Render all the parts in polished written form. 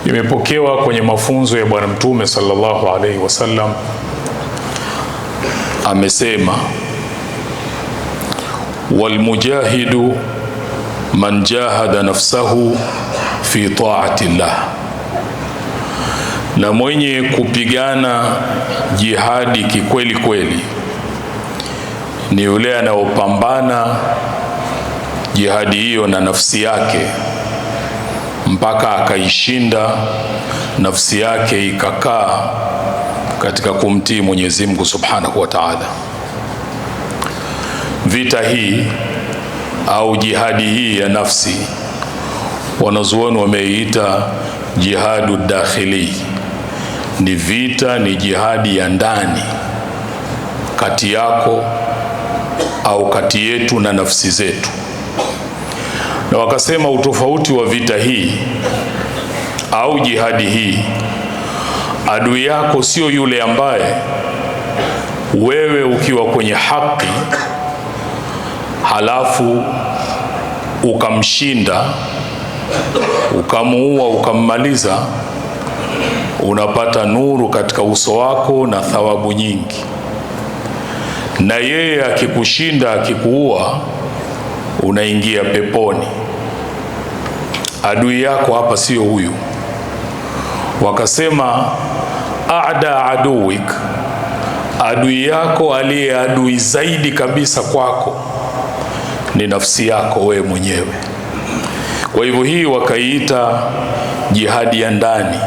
Imepokewa kwenye mafunzo ya Bwana Mtume sallallahu alaihi wasallam, amesema walmujahidu man jahada nafsahu fi ta'ati llah, na mwenye kupigana jihadi kikweli kweli ni yule anaopambana jihadi hiyo na nafsi yake mpaka akaishinda nafsi yake, ikakaa katika kumtii Mwenyezi Mungu Subhanahu wa Ta'ala. Vita hii au jihadi hii ya nafsi, wanazuoni wameiita jihadu dakhili. Ni vita, ni jihadi ya ndani kati yako au kati yetu na nafsi zetu. Na wakasema utofauti wa vita hii au jihadi hii, adui yako sio yule ambaye wewe ukiwa kwenye haki halafu ukamshinda, ukamuua, ukammaliza, unapata nuru katika uso wako na thawabu nyingi. Na yeye akikushinda, akikuua, unaingia peponi. Adui yako hapa sio huyu. Wakasema a'da aduwik, adui yako aliye adui zaidi kabisa kwako ni nafsi yako wewe mwenyewe. Kwa hivyo hii wakaiita jihadi ya ndani,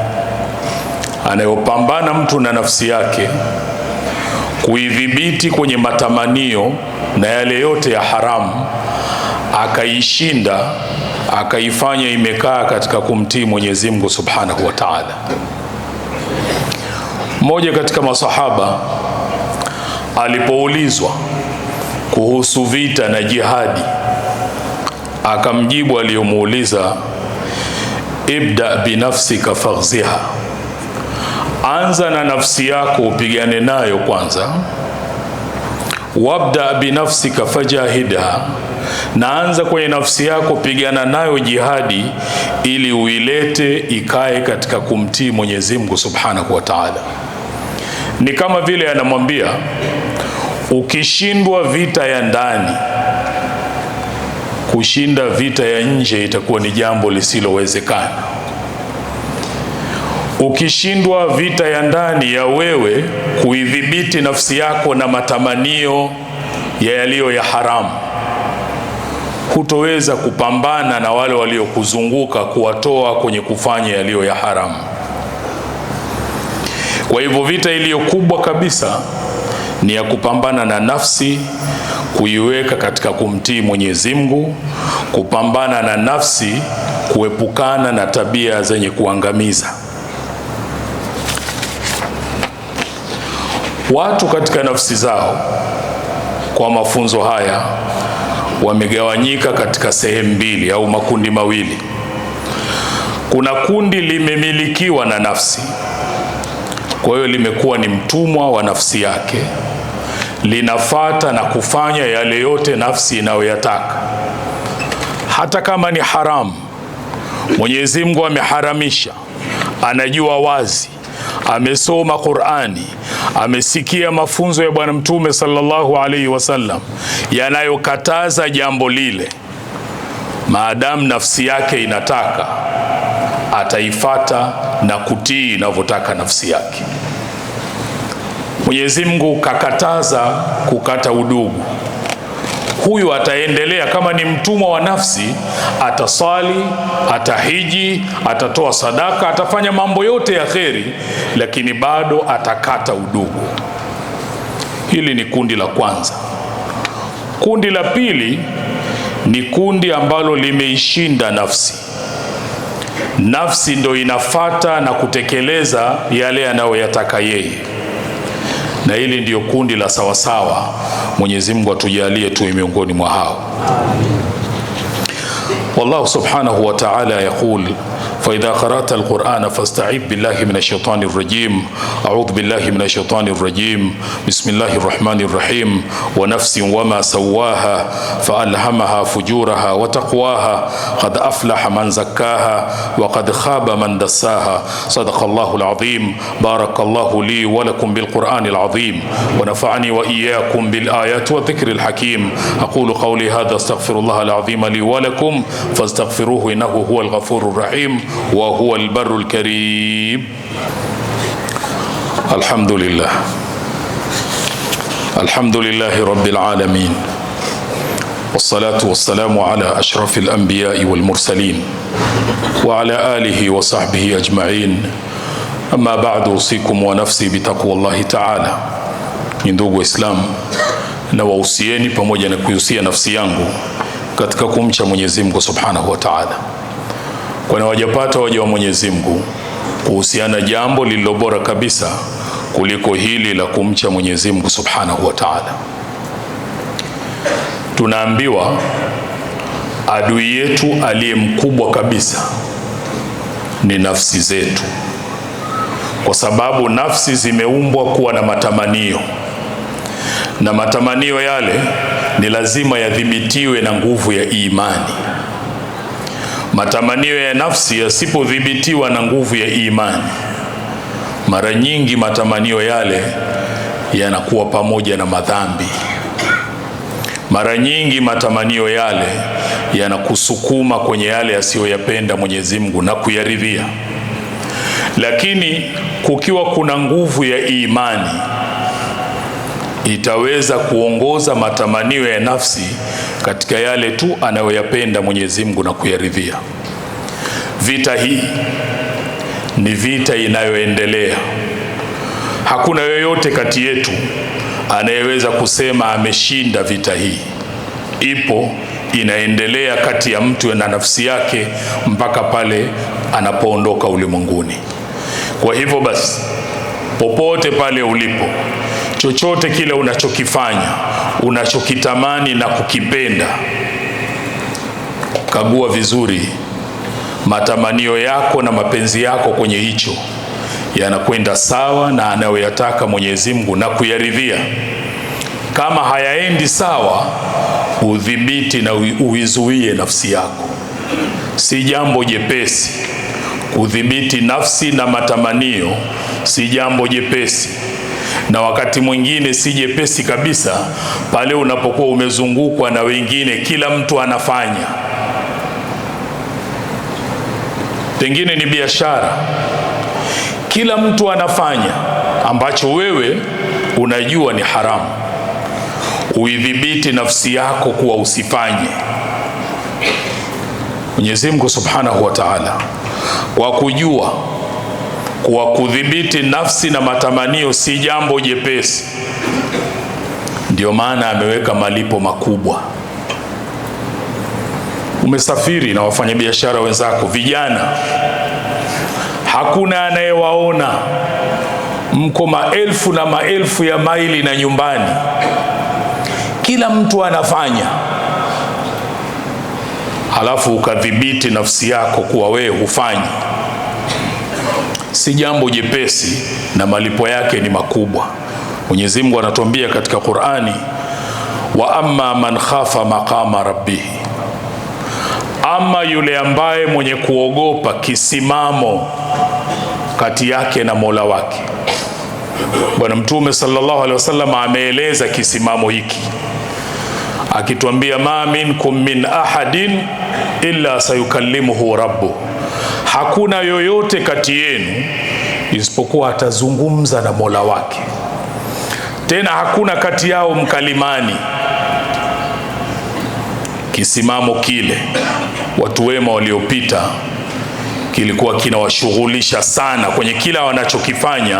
anayopambana mtu na nafsi yake kuidhibiti kwenye matamanio na yale yote ya haramu, akaishinda, akaifanya imekaa katika kumtii Mwenyezi Mungu Subhanahu wa Ta'ala. Mmoja katika masahaba alipoulizwa kuhusu vita na jihadi, akamjibu aliyomuuliza, ibda binafsika faghziha, anza na nafsi yako upigane nayo kwanza. Wabda binafsika fajahidha, na anza kwenye nafsi yako, pigana nayo jihadi ili uilete ikae katika kumtii Mwenyezi Mungu Subhanahu wa Ta'ala. Ni kama vile anamwambia, ukishindwa vita ya ndani, kushinda vita ya nje itakuwa ni jambo lisilowezekana. Ukishindwa vita ya ndani ya wewe kuidhibiti nafsi yako na matamanio ya yaliyo ya haramu, hutoweza kupambana na wale waliokuzunguka kuwatoa kwenye kufanya yaliyo ya haramu. Kwa hivyo vita iliyo kubwa kabisa ni ya kupambana na nafsi, kuiweka katika kumtii Mwenyezi Mungu, kupambana na nafsi kuepukana na tabia zenye kuangamiza. Watu katika nafsi zao kwa mafunzo haya wamegawanyika katika sehemu mbili au makundi mawili. Kuna kundi limemilikiwa na nafsi, kwa hiyo limekuwa ni mtumwa wa nafsi yake, linafata na kufanya yale yote nafsi inayoyataka, hata kama ni haramu. Mwenyezi Mungu ameharamisha, anajua wazi, amesoma Qur'ani, amesikia mafunzo ya Bwana Mtume sallallahu alaihi wasallam yanayokataza jambo lile. Maadamu nafsi yake inataka, ataifata na kutii inavyotaka nafsi yake. Mwenyezi Mungu kakataza kukata udugu. Huyu ataendelea kama ni mtumwa wa nafsi, atasali, atahiji, atatoa sadaka, atafanya mambo yote ya kheri, lakini bado atakata udugu. Hili ni kundi la kwanza. Kundi la pili ni kundi ambalo limeishinda nafsi. Nafsi ndo inafata na kutekeleza yale anayoyataka yeye, na hili ndiyo kundi la sawasawa. Mwenyezi Mungu atujalie tuwe miongoni mwa hao. Wallahu subhanahu wa ta'ala yaqul فإذا قرأت القرآن فاستعذ بالله من الشيطان الرجيم. أعوذ بالله من الشيطان الرجيم. بسم الله الرحمن الرحيم. ونفس وما سواها فألهمها فجورها وتقواها قد أفلح من زكاها وقد خاب من دساها. صدق الله العظيم. بارك الله لي ولكم بالقرآن العظيم ونفعني وإياكم بالآيات والذكر الحكيم. أقول قولي هذا استغفر الله العظيم لي ولكم فاستغفروه إنه هو الغفور الرحيم وهو البر الكريم. الحمد لله. الحمد لله رب العالمين، والصلاة والسلام على أشرف الأنبياء والمرسلين وعلى آله وصحبه أجمعين. أما بعد، أوصيكم ونفسي بتقوى الله تعالى. Ndugu Waislamu, na wahusieni pamoja na kuhusia nafsi yangu katika kumcha Mwenyezi Mungu Subhanahu wa Ta'ala, kwani wajapata waja wa Mwenyezi Mungu kuhusiana jambo lililo bora kabisa kuliko hili la kumcha Mwenyezi Mungu Subhanahu wa Ta'ala. Tunaambiwa adui yetu aliye mkubwa kabisa ni nafsi zetu, kwa sababu nafsi zimeumbwa kuwa na matamanio, na matamanio yale ni lazima yadhibitiwe na nguvu ya imani. Matamanio ya nafsi yasipodhibitiwa na nguvu ya imani, mara nyingi matamanio yale yanakuwa pamoja na madhambi. Mara nyingi matamanio yale yanakusukuma kwenye yale asiyoyapenda Mwenyezi Mungu na kuyaridhia. Lakini kukiwa kuna nguvu ya imani, itaweza kuongoza matamanio ya nafsi katika yale tu anayoyapenda Mwenyezi Mungu na kuyaridhia. Vita hii ni vita inayoendelea. Hakuna yoyote kati yetu anayeweza kusema ameshinda vita hii. Ipo, inaendelea kati ya mtu na nafsi yake mpaka pale anapoondoka ulimwenguni. Kwa hivyo basi, popote pale ulipo, chochote kile unachokifanya, unachokitamani na kukipenda, kagua vizuri matamanio yako na mapenzi yako kwenye hicho yanakwenda sawa na anayoyataka Mwenyezi Mungu na kuyaridhia. Kama hayaendi sawa, udhibiti na uizuie nafsi yako. Si jambo jepesi kudhibiti nafsi na matamanio, si jambo jepesi, na wakati mwingine si jepesi kabisa pale unapokuwa umezungukwa na wengine, kila mtu anafanya. Pengine ni biashara, kila mtu anafanya ambacho wewe unajua ni haramu. Uidhibiti nafsi yako kuwa usifanye. Mwenyezi Mungu Subhanahu wa Ta'ala, kwa kujua kuwa kudhibiti nafsi na matamanio si jambo jepesi, ndio maana ameweka malipo makubwa. Umesafiri na wafanyabiashara wenzako vijana, hakuna anayewaona, mko maelfu na maelfu ya maili na nyumbani, kila mtu anafanya, halafu ukadhibiti nafsi yako kuwa wewe hufanyi. Si jambo jepesi na malipo yake ni makubwa. Mwenyezi Mungu anatuambia katika Qur'ani, wa amma man khafa maqama rabbih, ama yule ambaye mwenye kuogopa kisimamo kati yake na Mola wake. Bwana Mtume sallallahu alaihi wasallam ameeleza kisimamo hiki akituambia, ma minkum min ahadin illa sayukallimuhu rabbuh, hakuna yoyote kati yenu isipokuwa atazungumza na Mola wake. Tena hakuna kati yao mkalimani. Kisimamo kile watu wema waliopita kilikuwa kinawashughulisha sana kwenye kila wanachokifanya.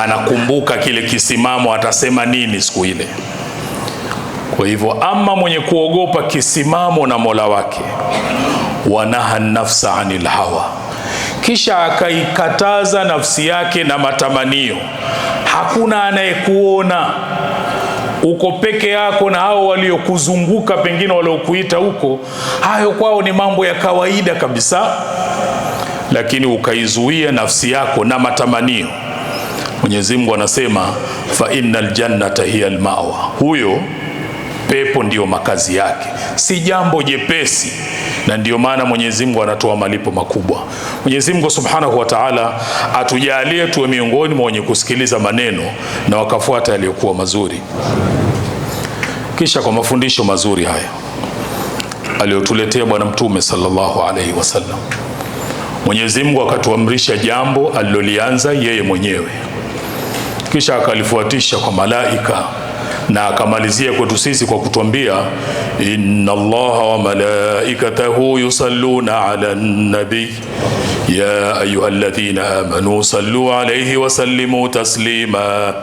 Anakumbuka kile kisimamo atasema nini siku ile. Kwa hivyo, ama mwenye kuogopa kisimamo na Mola wake, wanaha nafsa anil hawa, kisha akaikataza nafsi yake na matamanio. Hakuna anayekuona, uko peke yako, na hao waliokuzunguka pengine waliokuita huko, hayo kwao ni mambo ya kawaida kabisa. lakini ukaizuia nafsi yako na matamanio, Mwenyezi Mungu anasema fa innal jannata hiya almawa, huyo pepo ndiyo makazi yake. Si jambo jepesi, na ndiyo maana Mwenyezi Mungu anatoa malipo makubwa. Mwenyezi Mungu Subhanahu wa Ta'ala atujalie tuwe miongoni mwa wenye kusikiliza maneno na wakafuata yaliyokuwa mazuri. Kisha kwa mafundisho mazuri haya aliyotuletea Bwana Mtume sallallahu alaihi wasallam, Mwenyezi Mungu akatuamrisha jambo alilolianza yeye mwenyewe, kisha akalifuatisha kwa malaika, na akamalizia kwetu sisi kwa kutuambia inna Allaha wa malaikatahu yusalluna ala nabi ya ayyuhalladhina amanu sallu alayhi wa sallimu taslima.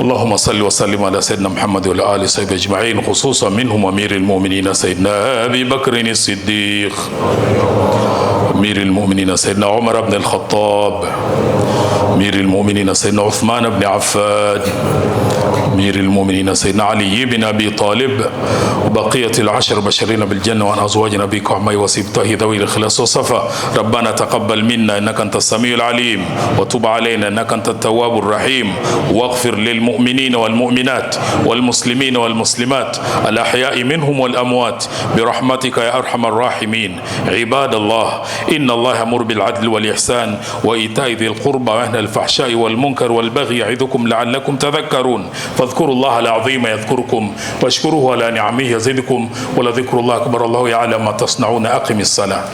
اللهم صل وسلم على سيدنا محمد وعلى آله وصحبه أجمعين، خصوصا منهم أمير المؤمنين سيدنا أبي بكر الصديق، أمير المؤمنين سيدنا عمر بن الخطاب، أمير المؤمنين سيدنا عثمان بن عفان، أمير المؤمنين سيدنا علي بن أبي طالب، وبقية العشر بشرين بالجنة، وعن أزواج نبيك وعمي وسبطه ذوي الإخلاص والصفا. ربنا تقبل منا إنك أنت السميع العليم، وتب علينا إنك أنت التواب الرحيم، واغفر للمؤمنين والمؤمنات والمسلمين والمسلمات الأحياء منهم والأموات برحمتك يا أرحم الراحمين. عباد الله، إن الله يأمر بالعدل والإحسان وإيتاء ذي القربى وينهى عن الفحشاء والمنكر والبغي يعظكم لعلكم تذكرون. فاذكروا الله العظيم يذكركم، واشكروه على نعمه يزدكم، ولذكر الله أكبر. الله يعلم ما تصنعون. أقم الصلاة.